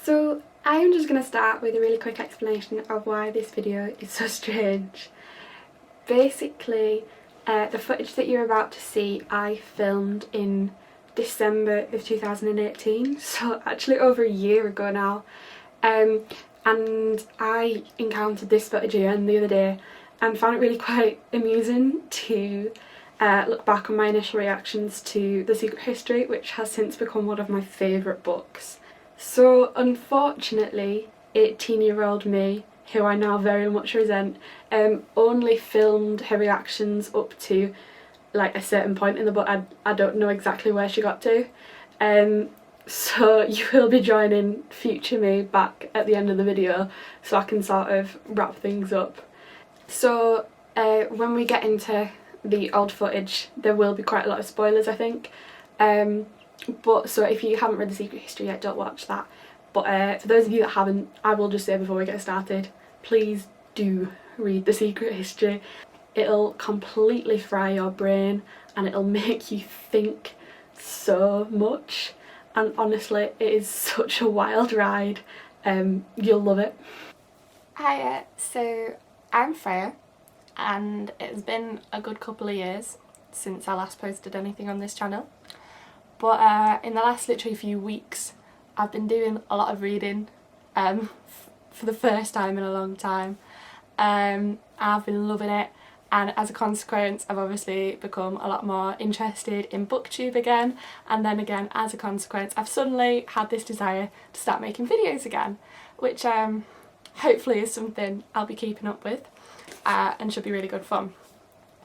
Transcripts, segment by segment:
So I'm just going to start with a really quick explanation of why this video is so strange. Basically, the footage that you're about to see I filmed in December of 2018, so actually over a year ago now. And I encountered this footage again the other day and found it really quite amusing to look back on my initial reactions to The Secret History, which has since become one of my favourite books. So unfortunately, 18-year-old me, who I now very much resent, only filmed her reactions up to like a certain point in the book. I don't know exactly where she got to. So you will be joining future me back at the end of the video so I can sort of wrap things up. So when we get into the old footage there will be quite a lot of spoilers, I think. But so if you haven't read The Secret History yet, don't watch that. But for those of you that haven't, I will just say before we get started, please do read The Secret History. It'll completely fry your brain and it'll make you think so much, and honestly it is such a wild ride. You'll love it. Hiya, so I'm Freya and it's been a good couple of years since I last posted anything on this channel, but in the last literally few weeks I've been doing a lot of reading for the first time in a long time. I've been loving it, and as a consequence I've obviously become a lot more interested in booktube again, and then again as a consequence I've suddenly had this desire to start making videos again, which hopefully is something I'll be keeping up with and should be really good fun.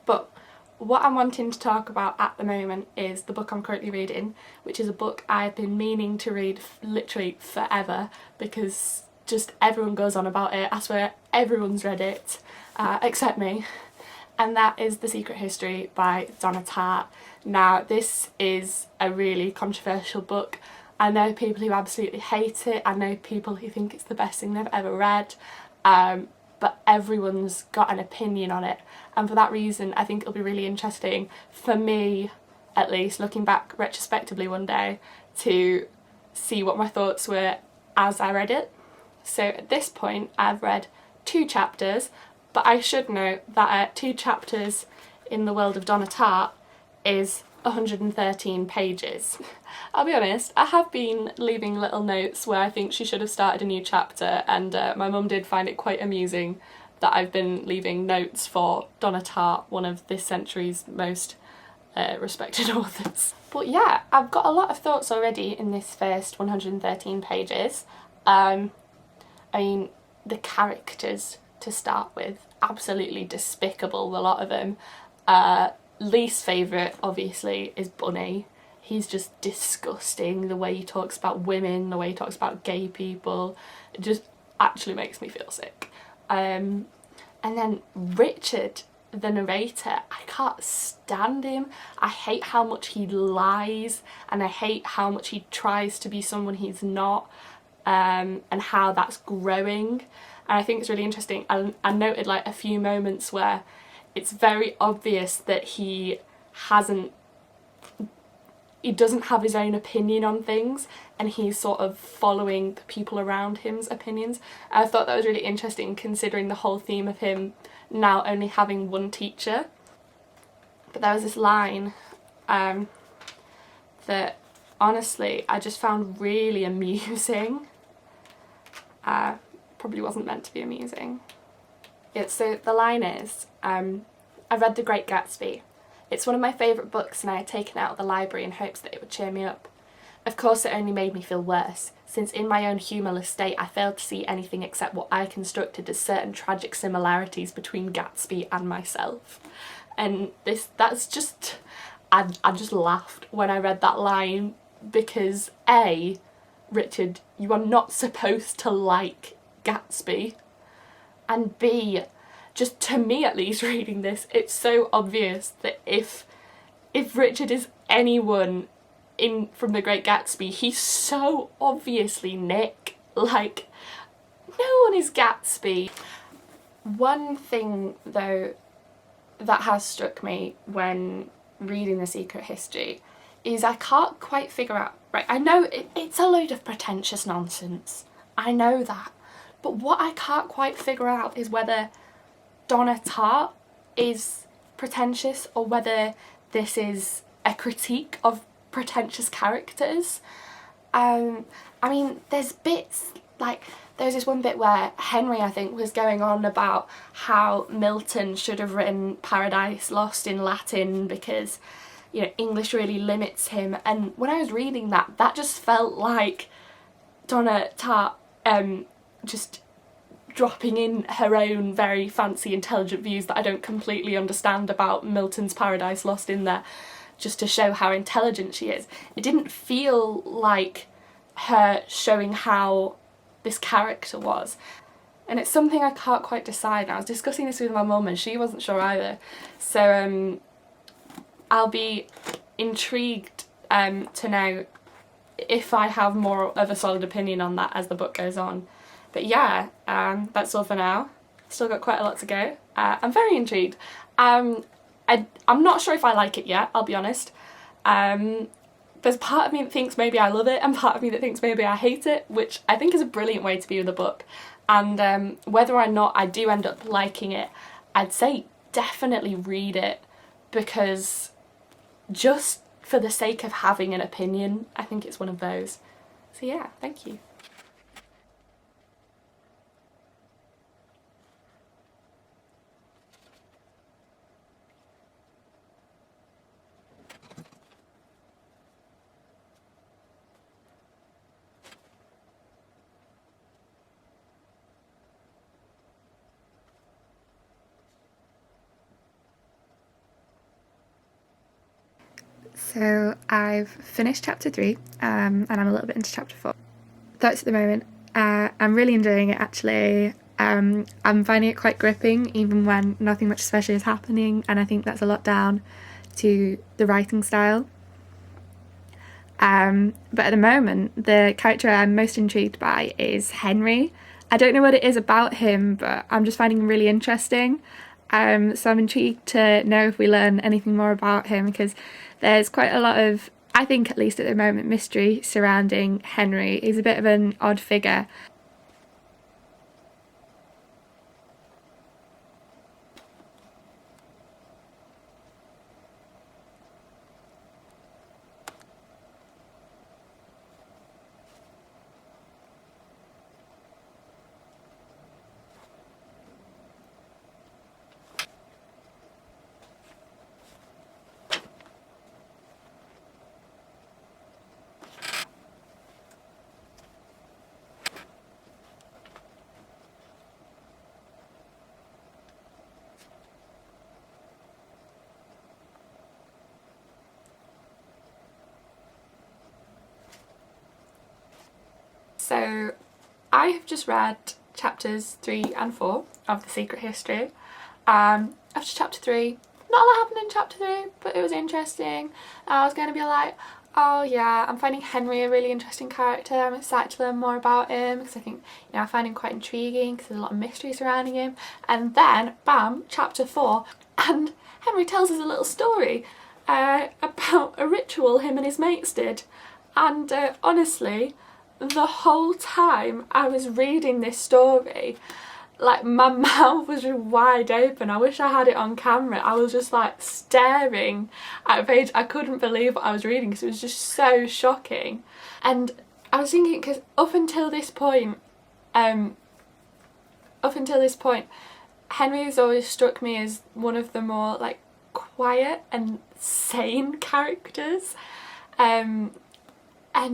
But what I'm wanting to talk about at the moment is the book I'm currently reading, which is a book I've been meaning to read literally forever because just everyone goes on about it. I swear everyone's read it except me, and that is The Secret History by Donna Tartt. Now this is a really controversial book. I know people who absolutely hate it, I know people who think it's the best thing they've ever read, but everyone's got an opinion on it, and for that reason I think it'll be really interesting for me, at least, looking back retrospectively one day to see what my thoughts were as I read it. So at this point I've read 2 chapters, but I should note that 2 chapters in the world of Donna Tartt is 113 pages. I'll be honest, I have been leaving little notes where I think she should have started a new chapter, and my mum did find it quite amusing that I've been leaving notes for Donna Tartt, one of this century's most respected authors. But yeah, I've got a lot of thoughts already in this first 113 pages. I mean, the characters to start with, absolutely despicable, a lot of them. Least favourite obviously is Bunny. He's just disgusting, the way he talks about women, the way he talks about gay people, it just actually makes me feel sick. And then Richard, the narrator, I can't stand him. I hate how much he lies, and I hate how much he tries to be someone he's not, and how that's growing. And I think it's really interesting. I noted like a few moments where it's very obvious that he doesn't have his own opinion on things, and he's sort of following the people around him's opinions. I thought that was really interesting considering the whole theme of him now only having one teacher. But there was this line that honestly I just found really amusing. Probably wasn't meant to be amusing. Yeah, so the line is, I read The Great Gatsby. It's one of my favourite books and I had taken it out of the library in hopes that it would cheer me up. Of course it only made me feel worse, since in my own humourless state I failed to see anything except what I constructed as certain tragic similarities between Gatsby and myself. And that's just, I just laughed when I read that line because A, Richard, you are not supposed to like Gatsby, and B, just to me at least reading this, it's so obvious that if Richard is anyone from The Great Gatsby, he's so obviously Nick. Like, no one is Gatsby. One thing though that has struck me when reading The Secret History is I can't quite figure out, right, I know it's a load of pretentious nonsense, I know that. But what I can't quite figure out is whether Donna Tartt is pretentious or whether this is a critique of pretentious characters. I mean, there's bits, like, there's this one bit where Henry, I think, was going on about how Milton should have written Paradise Lost in Latin because, you know, English really limits him. And when I was reading that, that just felt like Donna Tartt just dropping in her own very fancy, intelligent views that I don't completely understand about Milton's Paradise Lost in there, just to show how intelligent she is. It didn't feel like her showing how this character was. And it's something I can't quite decide. And I was discussing this with my mum and she wasn't sure either. So I'll be intrigued to know if I have more of a solid opinion on that as the book goes on. But yeah, that's all for now. Still got quite a lot to go. I'm very intrigued. I'm not sure if I like it yet, I'll be honest. There's part of me that thinks maybe I love it and part of me that thinks maybe I hate it, which I think is a brilliant way to view the book. And whether or not I do end up liking it, I'd say definitely read it, because just for the sake of having an opinion, I think it's one of those. So yeah, thank you. So I've finished chapter 3 and I'm a little bit into chapter 4. Thoughts at the moment, I'm really enjoying it actually. I'm finding it quite gripping even when nothing much special is happening, and I think that's a lot down to the writing style. But at the moment the character I'm most intrigued by is Henry. I don't know what it is about him, but I'm just finding him really interesting. So I'm intrigued to know if we learn anything more about him, because there's quite a lot of, I think at least at the moment, mystery surrounding Henry. He's a bit of an odd figure. So I have just read chapters 3 and 4 of The Secret History. After chapter 3, not a lot happened in chapter 3, but it was interesting. I was going to be like, oh yeah, I'm finding Henry a really interesting character. I'm excited to learn more about him because I think, you know, I find him quite intriguing because there's a lot of mystery surrounding him. And then, bam, chapter 4, and Henry tells us a little story about a ritual him and his mates did. And honestly, the whole time I was reading this story, like, my mouth was just wide open. I wish I had it on camera. I was just like staring at a page. I couldn't believe what I was reading because it was just so shocking. And I was thinking, because up until this point, Henry has always struck me as one of the more like quiet and sane characters, and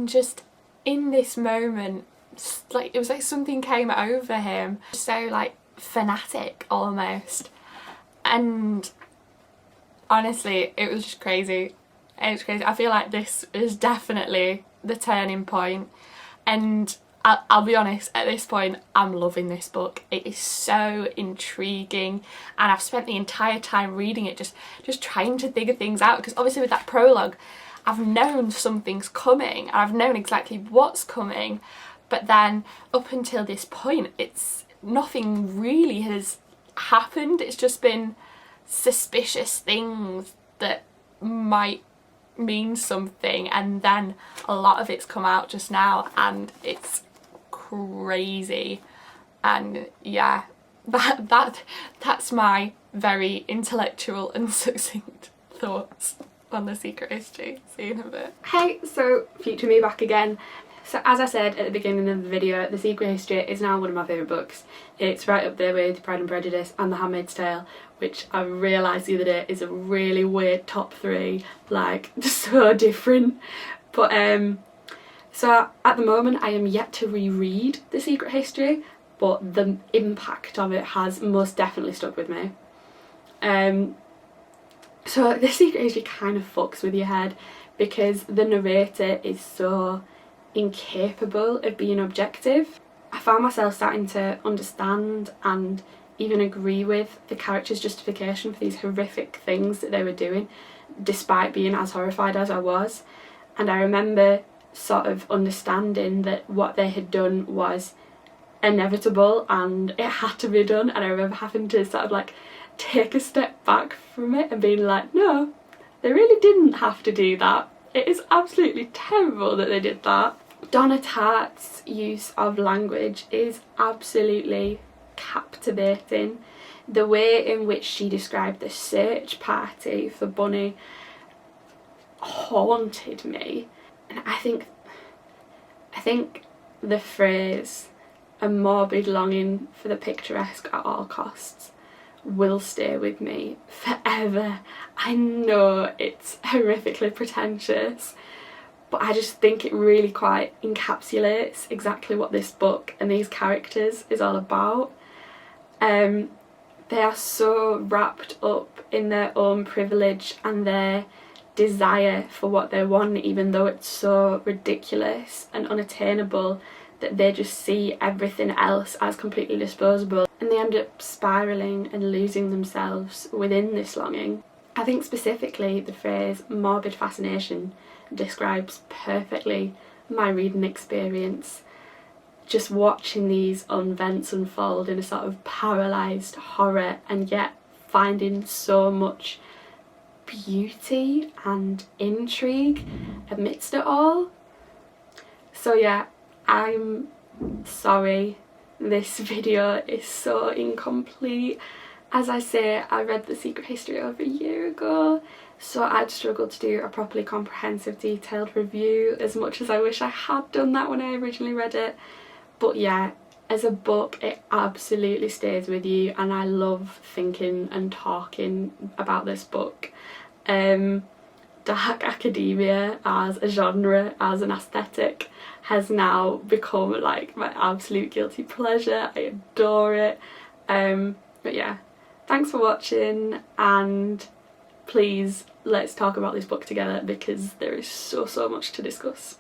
just in this moment, like, it was like something came over him, so like fanatic almost. And honestly, it was just crazy. It was crazy. I feel like this is definitely the turning point, and I'll be honest, at this point I'm loving this book. It is so intriguing, and I've spent the entire time reading it just trying to figure things out, because obviously with that prologue I've known something's coming, and I've known exactly what's coming, but then up until this point nothing really has happened. It's just been suspicious things that might mean something, and then a lot of it's come out just now and it's crazy. And yeah, that's my very intellectual and succinct thoughts on The Secret History. See you in a bit. Hey, so future me back again. So as I said at the beginning of the video, The Secret History is now one of my favourite books. It's right up there with Pride and Prejudice and The Handmaid's Tale, which I realised the other day is a really weird top 3, like so different. But so at the moment I am yet to reread The Secret History, but the impact of it has most definitely stuck with me. So The Secret History kind of fucks with your head because the narrator is so incapable of being objective. I found myself starting to understand and even agree with the characters' justification for these horrific things that they were doing, despite being as horrified as I was. And I remember sort of understanding that what they had done was inevitable and it had to be done, and I remember having to sort of like take a step back from it and being like, no, they really didn't have to do that. It is absolutely terrible that they did that. Donna Tartt's use of language is absolutely captivating. The way in which she described the search party for Bunny haunted me. And I think the phrase "a morbid longing for the picturesque at all costs" will stay with me forever. I know it's horrifically pretentious, but I just think it really quite encapsulates exactly what this book and these characters is all about. They are so wrapped up in their own privilege and their desire for what they want, even though it's so ridiculous and unattainable, that they just see everything else as completely disposable, and they end up spiralling and losing themselves within this longing. I think specifically the phrase morbid fascination describes perfectly my reading experience. Just watching these events unfold in a sort of paralysed horror, and yet finding so much beauty and intrigue amidst it all. So yeah, I'm sorry this video is so incomplete. As I say, I read The Secret History over a year ago, so I'd struggled to do a properly comprehensive detailed review as much as I wish I had done that when I originally read it. But yeah, as a book it absolutely stays with you, and I love thinking and talking about this book. Dark academia as a genre, as an aesthetic, has now become like my absolute guilty pleasure. I adore it. But yeah, thanks for watching, and please let's talk about this book together because there is so much to discuss.